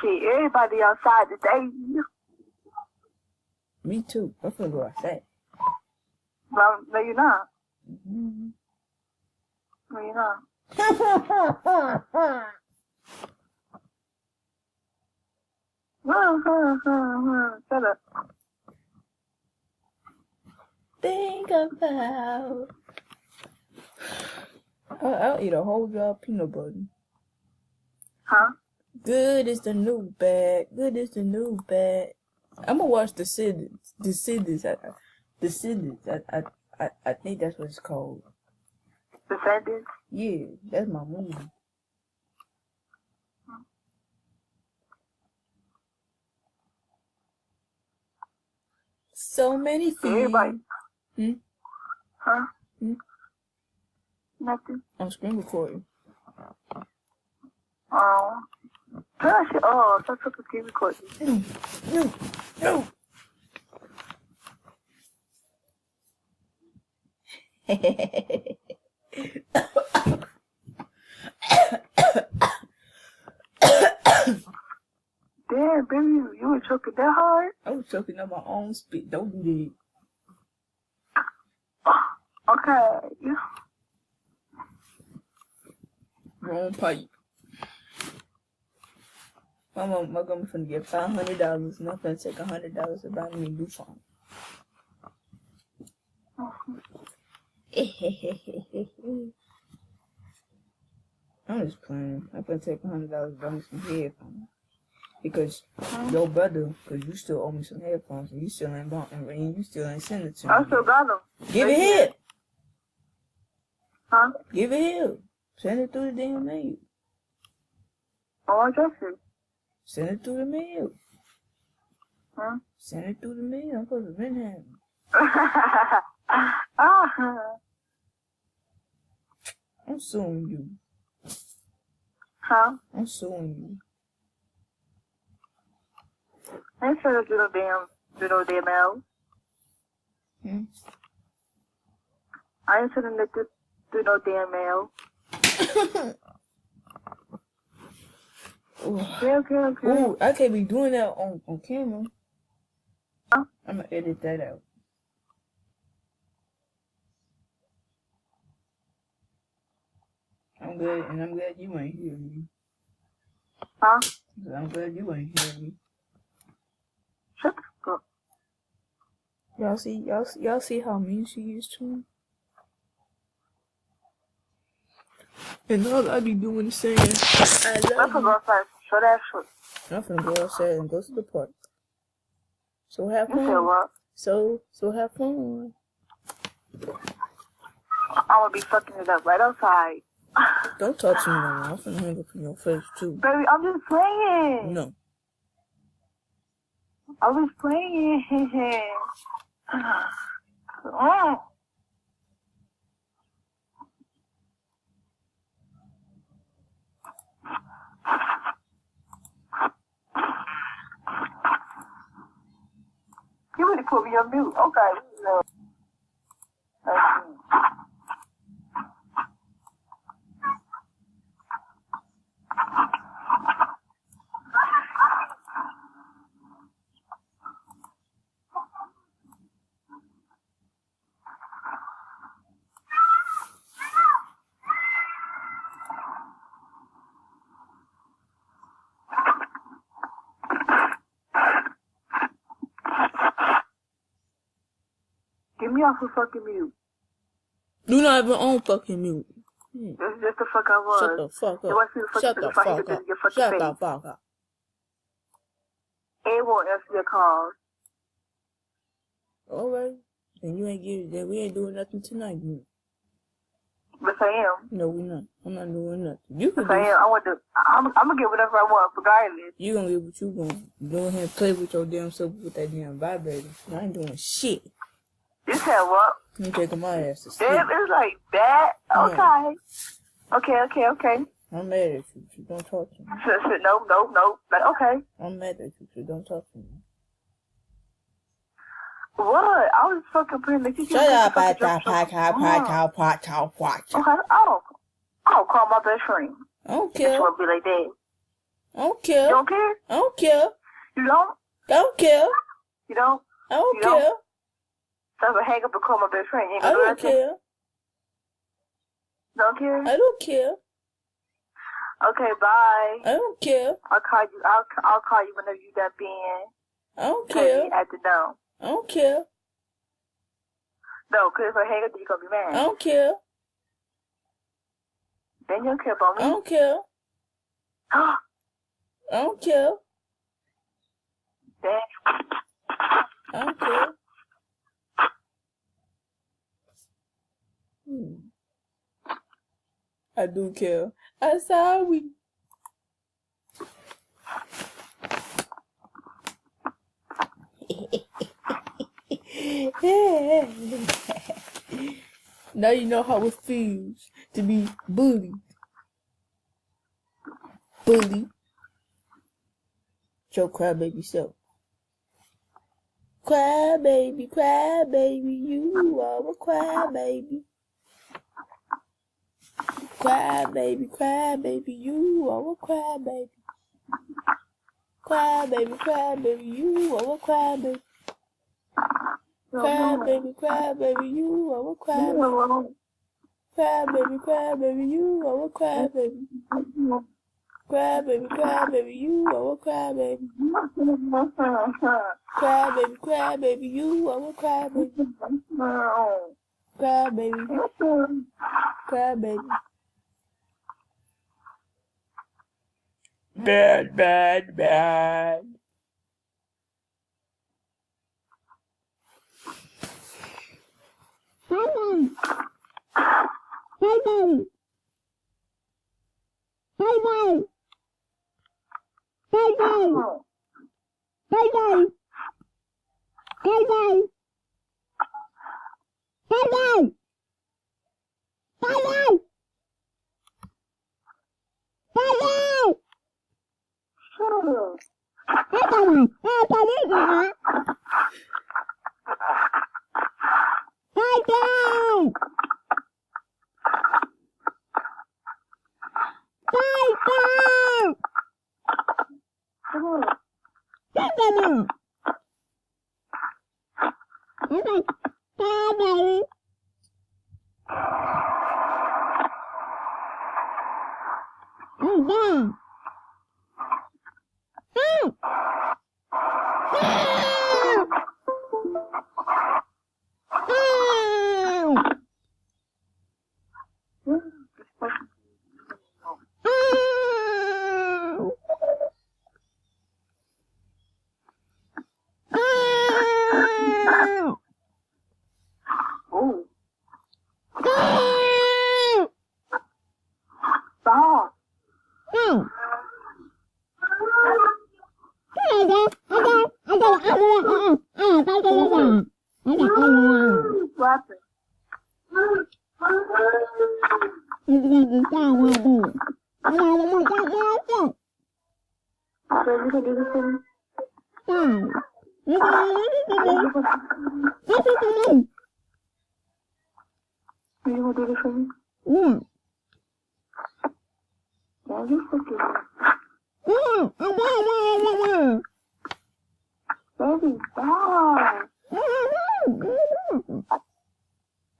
Shit, everybody outside today. Me too. I'm finna go outside. No, you're not. Mm-hmm. No, you're not. Shut up. Think about. I'll eat a whole jar of peanut butter. Huh? Good is the new bag. Good is the new bag. I'm gonna watch The Citizens. The Citizens. I think that's what it's called. Descendants? Yeah, that's my movie. So many things. Everybody. Hmm? Huh? Hmm? Nothing. I'm screen recording. Oh. Gosh, oh, that's what the screen recording. No. Damn, baby, you were choking that hard? I was choking on my own spit. Don't do Okay. that. Wrong pipe. My mama finna get $500 and I'm finna take $100 to buy me a new phone. I'm just playing. I'm gonna take $100 to buy me some headphones. Because your brother, because you still owe me some headphones and you still ain't bought them, and you still ain't sent it to me. I still got them. Give it here. Huh? Give it here. Send it through the damn mail. Oh, I guess it. Send it through the mail. Huh? Send it through the mail. I'm supposed to been having. I'm suing you. Huh? I'm suing you. I ain't trying to do no damn mail. Hmm? I ain't trying to do no damn mail. Okay. Ooh, I can't be doing that on camera. Huh? I'm gonna edit that out. I'm glad you ain't hear me. Huh? I'm glad you ain't hear me. Shut the fuck up. Y'all see how mean she is to me? And all I be doing is saying, I love Let's you. go outside. Show that shit. I'm finna go outside and go to the park. So have You said fun. what? So have fun. I'm gonna be fucking it up right outside. Don't touch me no more. I'm finna hang up in your face too. Baby, I'm just playing. No. I was playing. You really put me on mute. Okay. No. Get me off of fucking mute. You not even on fucking mute. That's just the fuck I was. Shut the fuck up. Shut the fuck up. Shut the fuck up. It won't answer your calls. Alright. Then we ain't doing nothing tonight. Yes, I am. No, we not. I'm not doing nothing. You can Yes, I am. I'm gonna get whatever I want, regardless. You gonna get what you want. Go ahead and play with your damn self with that damn vibrator. I ain't doing shit. You said what? I'm taking my ass to sleep. Damn, it's like that? Okay. Yeah. Okay. I'm mad at you. So don't talk to me. No. Like, okay. I'm mad at you. So don't talk to me. What? I was fucking playing like you. Shut up, pot. Okay, I'll call my best friend. I don't She care. won't be like that. I don't You care. don't care? I don't care. You don't? I don't care. You don't? I don't You don't? care. So if I hang up and call my best friend, you ain't I gonna do don't that? care. Don't care? I don't care. Okay, bye. I don't care. I'll call you. I'll call you whenever you done being. I don't Cause care. you acting dumb. I don't care. No, cause if I hang up, then you gonna be I mad. don't care. Then you don't care about I me. don't care. I don't care. Then I don't care. I do care. I'm sorry. Now you know how it feels to be bullied. Bully. Your crybaby self. Crybaby, crybaby, you are a crybaby. Crybaby, crybaby, you are a crybaby. Crybaby, crybaby, you are a crybaby. Crybaby, crybaby, you are a crybaby. Crybaby, crybaby, you are a crybaby. Crybaby, crybaby, you are a crybaby. Crybaby, crybaby, you are a crybaby. Crybaby, crybaby. Bad, bad, bad.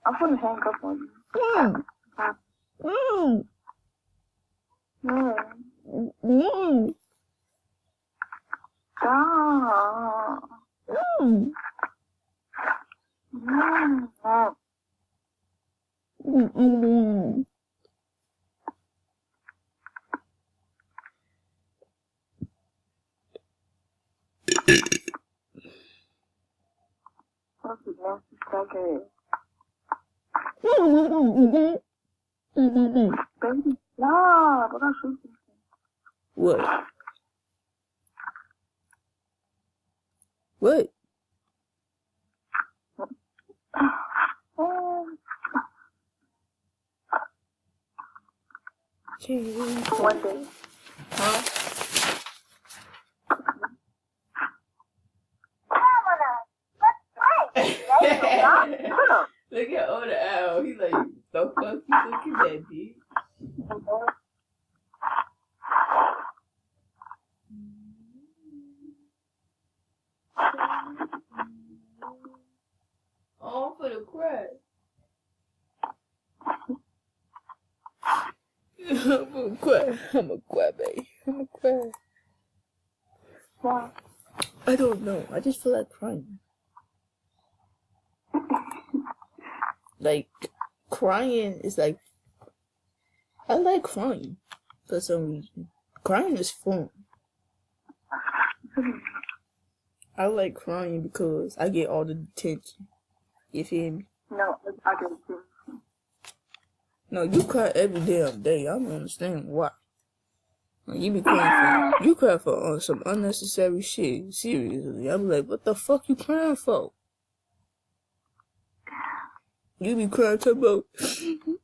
I'm gonna hang up on you. Baby, stop. I gotta shoot you. What? What? One day. Huh? Look at older Al. He's like, the fuck you look at that, bitch. I'm cry. I'm a cry, baby. I'm a cry. Why? I don't know. I just feel like crying. Like, crying is like... I like crying for some reason. Crying is fun. I like crying because I get all the attention. You feel me? No, I don't think. No, you cry every damn day. I don't understand why. Like, you be crying for... You cry for some unnecessary shit. Seriously. I be like, what the fuck you crying for? You be crying about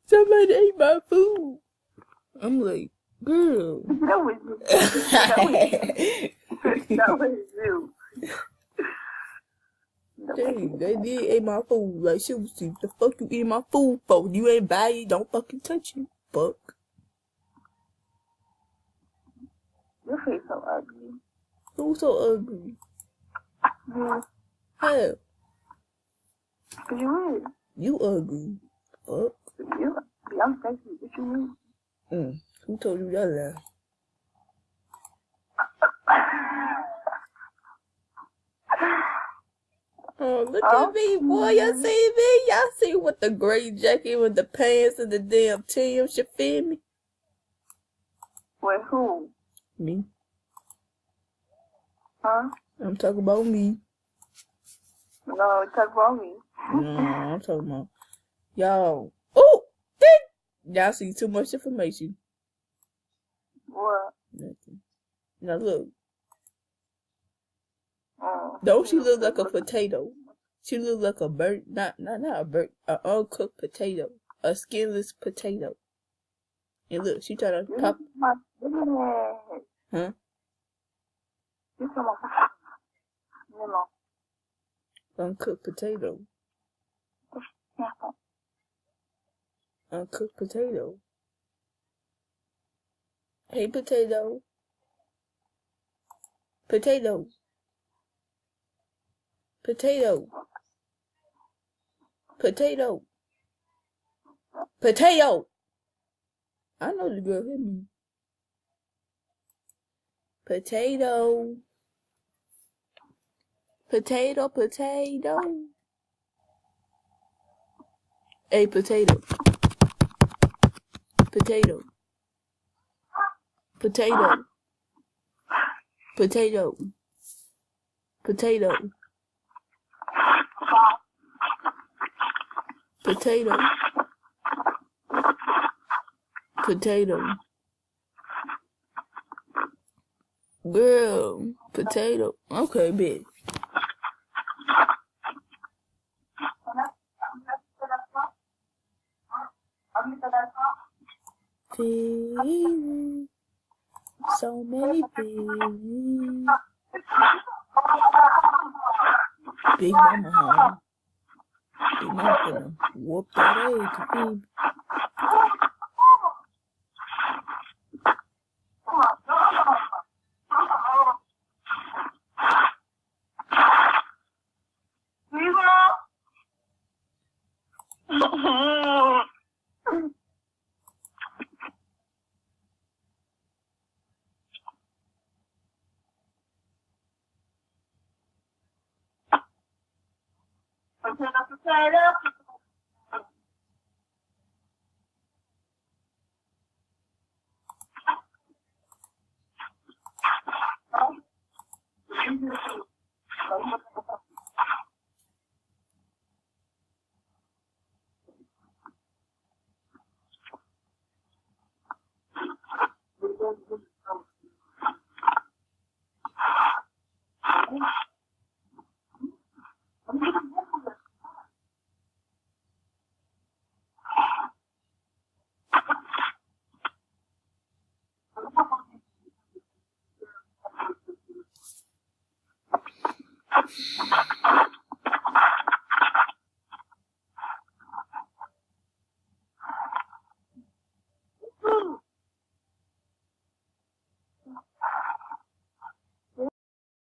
somebody ate my food. I'm like, girl. That was you. That was you. Dang, they did eat my food. Like, seriously, the fuck you eat my food for? You ain't buy it, don't fucking touch it. Fuck. Your face so ugly. Who's so ugly? Yeah. Hell, You is. you ugly. Fuck. You. I'm sexy. What you mean? Who told you that lie? Oh, look at me, boy. Y'all see me? Y'all see with the gray jacket with the pants and the damn Timbs, you feel me? With who? Me. Huh? I'm talking about me. No, talk about me. No, I'm talking about y'all. Oh, ding! Y'all see too much information. What? Nothing. Now look. Oh. Don't she look like a potato? She look like a burnt, not a burnt, an uncooked potato, a skinless potato. And look, she trying to pop. Huh? Uncooked potato. Uncooked potato. Hey, potato. Potato. Potato. Potato. Potato. I know the girl hit me. Potato. Potato, potato. Hey, potato. Potato. Potato. Potato. Potato. Potato. Potato. Girl. Potato. Okay, bitch. Feeling so many feelings. Big mama home. Big mama gonna whoop that ass to feed.